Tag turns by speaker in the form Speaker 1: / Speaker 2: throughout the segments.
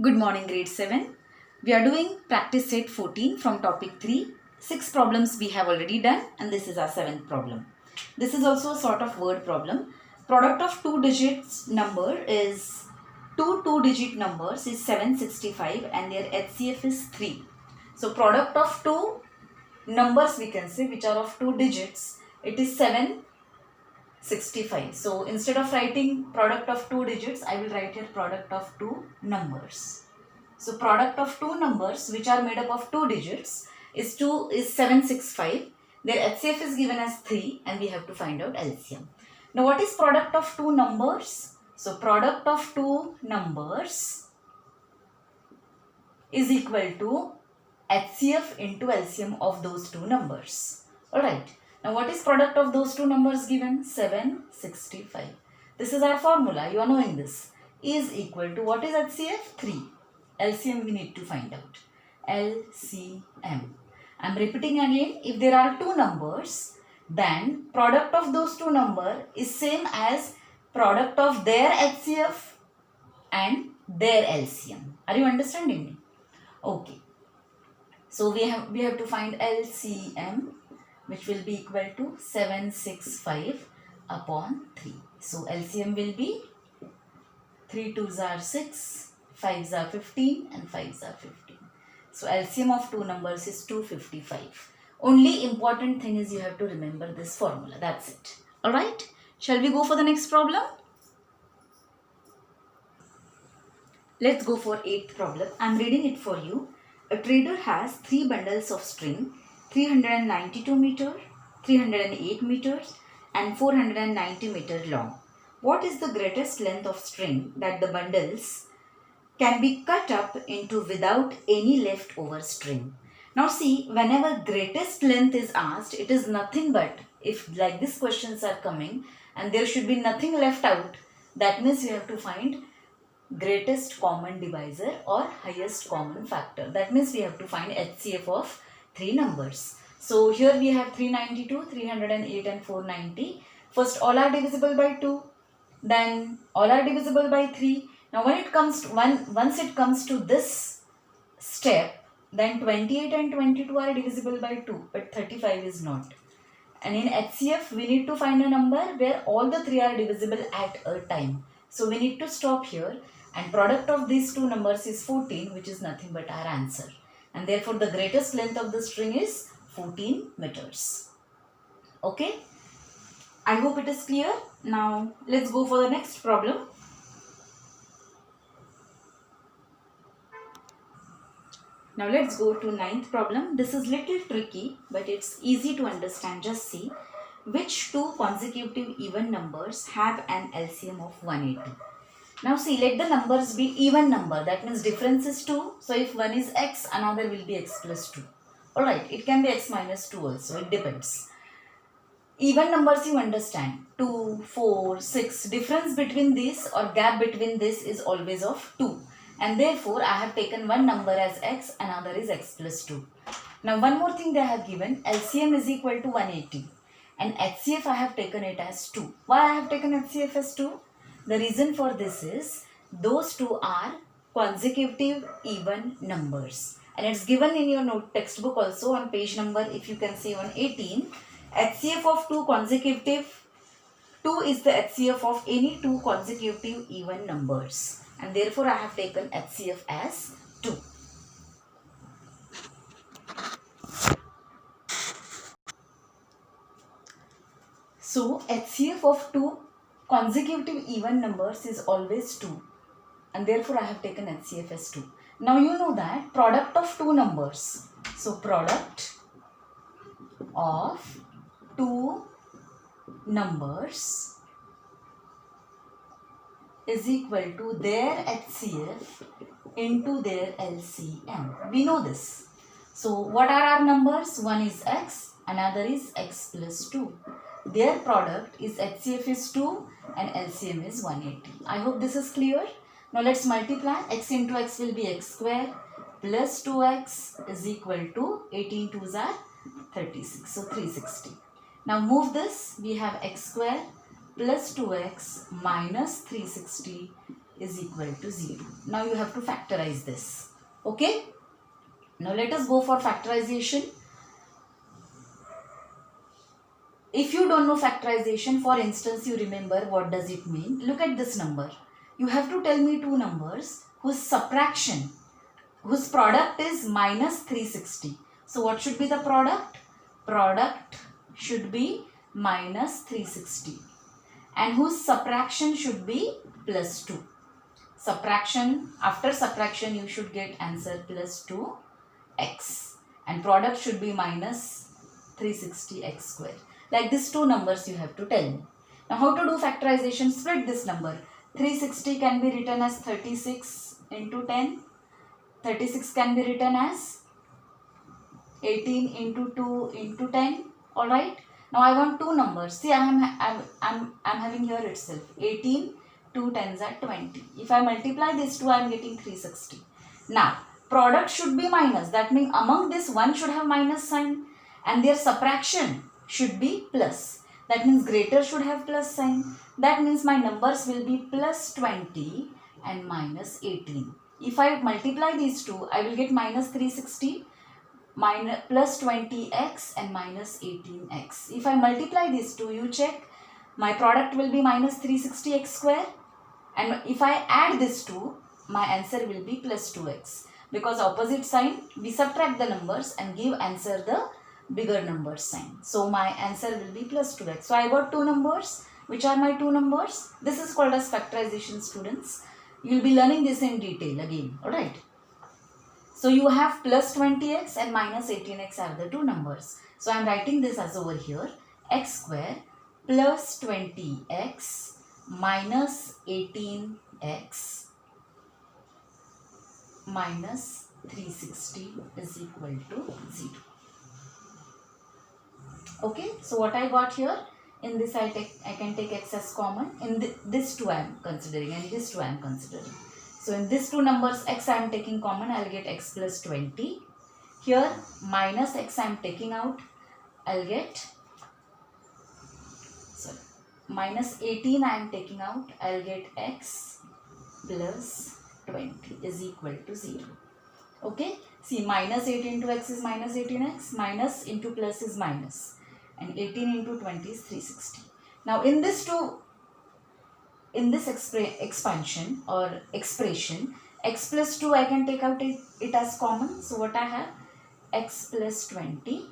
Speaker 1: Good morning, grade 7. We are doing practice set 14 from topic 3. 6 problems we have already done and this is our 7th problem. This is also a sort of word problem. Product of two digits number is two-digit numbers is 765 and their HCF is 3. So product of two numbers we can say which are of two digits, it is 765. So instead of writing product of two digits, I will write here product of two numbers. So product of two numbers which are made up of two digits is 765. Their HCF is given as 3 and we have to find out LCM. Now what is product of two numbers? So product of two numbers is equal to HCF into LCM of those two numbers. Alright. Now what is product of those two numbers given? 765. This is our formula. You are knowing this. Is equal to what is HCF? 3. LCM we need to find out. LCM. I am repeating again. If there are two numbers, then product of those two numbers is same as product of their HCF and their LCM. Are you understanding me? Okay. So we have to find LCM, which will be equal to 765 upon 3. So LCM will be 3 2s are 6, 5s are 15 and 5s are 15. So LCM of two numbers is 255. Only important thing is you have to remember this formula. That's it. Alright. Shall we go for the next problem? Let's go for 8th problem. I am reading it for you. A trader has 3 bundles of string, 392 meter, 308 meters and 490 meter long. What is the greatest length of string that the bundles can be cut up into without any leftover string? Now see, whenever greatest length is asked, it is nothing but, if like this questions are coming and there should be nothing left out, that means you have to find greatest common divisor or highest common factor. That means we have to find HCF of 3 numbers. So here we have 392, 308 and 490. First all are divisible by 2. Then all are divisible by 3. Now when it comes to once it comes to this step, then 28 and 22 are divisible by 2, but 35 is not. And in HCF we need to find a number where all the 3 are divisible at a time. So we need to stop here and product of these two numbers is 14, which is nothing but our answer. And therefore the greatest length of the string is 14 meters. Okay. I hope it is clear. Now let's go for the next problem. Now let's go to 9th problem. This is little tricky, but it's easy to understand. Just see which two consecutive even numbers have an LCM of 180. Now see, let the numbers be even number. That means difference is 2. So if one is x, another will be x plus 2. Alright, it can be x minus 2 also. It depends. Even numbers you understand. 2, 4, 6. Difference between this or gap between this is always of 2. And therefore, I have taken one number as x, another is x plus 2. Now one more thing they have given. LCM is equal to 180. And HCF I have taken it as 2. Why I have taken HCF as 2? The reason for this is those two are consecutive even numbers. And it's given in your note textbook also on page number, if you can see on 18. HCF of two consecutive, 2 is the HCF of any two consecutive even numbers. And therefore I have taken HCF as 2. So HCF of two consecutive even numbers is always 2 and therefore I have taken HCF as 2. Now you know that product of two numbers. So product of two numbers is equal to their HCF into their LCM. We know this. So what are our numbers? One is x, another is x plus 2. Their product is HCF is 2 and LCM is 180. I hope this is clear. Now let's multiply. X into x will be x square plus 2x is equal to 18 2s are 36. So 360. Now move this. We have x square plus 2x minus 360 is equal to 0. Now you have to factorize this. Okay. Now let us go for factorization. If you don't know factorization, for instance, you remember what does it mean. Look at this number. You have to tell me two numbers whose subtraction, whose product is minus 360. So what should be the product? Product should be minus 360. And whose subtraction should be plus 2. Subtraction, after subtraction you should get answer plus 2x. And product should be minus 360x square. Like these two numbers you have to tell me. Now how to do factorization? Split this number. 360 can be written as 36 into 10. 36 can be written as 18 into 2 into 10. Alright. Now I want two numbers. See, I'm having here itself 18, 2 tens are 20. If I multiply these two, I am getting 360. Now product should be minus. That means among this one should have minus sign, and their subtraction should be plus. That means greater should have plus sign. That means my numbers will be plus 20 and minus 18. If I multiply these two, I will get minus 360, minus plus 20x and minus 18x. If I multiply these two, you check, my product will be minus 360x square. And if I add this two, my answer will be plus 2x. Because opposite sign, we subtract the numbers and give answer the bigger number sign. So my answer will be plus 2x. So I got two numbers. Which are my two numbers? This is called as factorization, students. You will be learning this in detail again. Alright. So you have plus 20x and minus 18x are the two numbers. So I am writing this as over here. X square plus 20x minus 18x minus 360 is equal to 0. Okay, so what I got here, in this I can take x as common. In this two I am considering and this two I am considering. So in these two numbers x I am taking common, I will get x plus 20. Here minus x I am taking out, I will get, minus 18 I am taking out, I will get x plus 20 is equal to 0. Okay, see, minus 8 into x is minus 18x, minus into plus is minus, and 18 into 20 is 360. Now in this expansion or expression, x plus 2 I can take out it as common. So what I have, x plus 20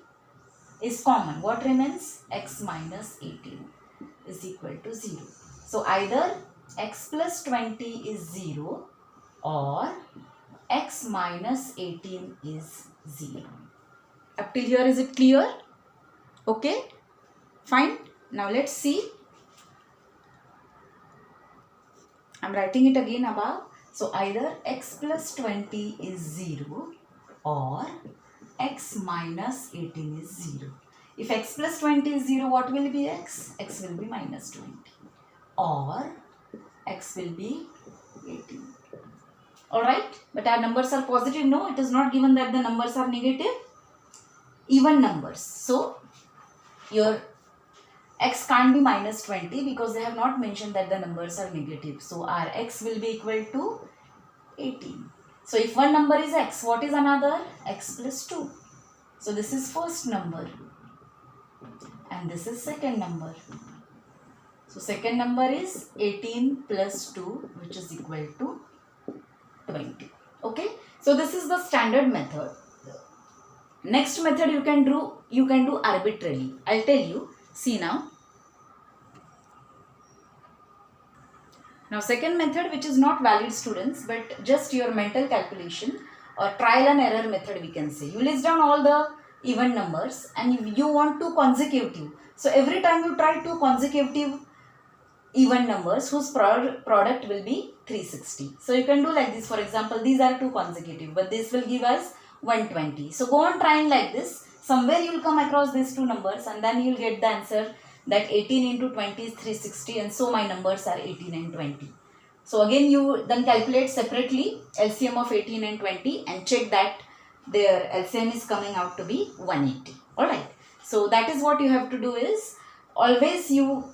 Speaker 1: is common. What remains? X minus 18 is equal to 0. So either x plus 20 is 0 or x minus 18 is 0. Up till here is it clear? Okay, fine. Now let's see. I am writing it again above. So either x plus 20 is 0 or x minus 18 is 0. If x plus 20 is 0, what will be x? X will be minus 20 or x will be 18. Alright, but our numbers are positive. No, it is not given that the numbers are negative. Even numbers. So your x can't be minus 20 because they have not mentioned that the numbers are negative. So our x will be equal to 18. So if one number is x, what is another? X plus 2. So this is first number and this is second number. So second number is 18 plus 2, which is equal to 20. Okay, so this is the standard method. Next method you can do arbitrarily. I'll tell you. See now. Now second method, which is not valid, students, but just your mental calculation or trial and error method, we can say. You list down all the even numbers and you want two consecutive. So every time you try two consecutive even numbers whose product will be 360. So you can do like this. For example, these are two consecutive, but this will give us 120. So go on trying like this. Somewhere you will come across these two numbers and then you will get the answer that 18 into 20 is 360, and so my numbers are 18 and 20. So again you then calculate separately LCM of 18 and 20 and check that their LCM is coming out to be 180. Alright. So that is what you have to do is always you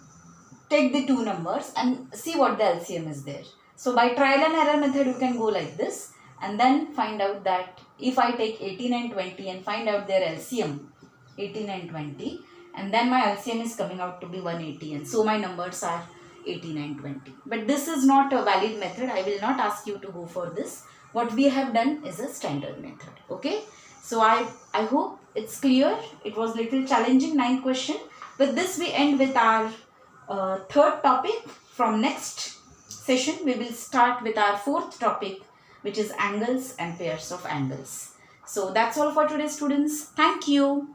Speaker 1: take the two numbers and see what the LCM is there. So by trial and error method you can go like this and then find out that if I take 18 and 20 and find out their LCM 18 and 20, and then my LCM is coming out to be 180, and so my numbers are 18 and 20. But this is not a valid method. I will not ask you to go for this. What we have done is a standard method. Okay. So I hope it's clear. It was little challenging, 9th question. With this we end with our third topic. From next session we will start with our fourth topic, which is angles and pairs of angles. So that's all for today, students. Thank you.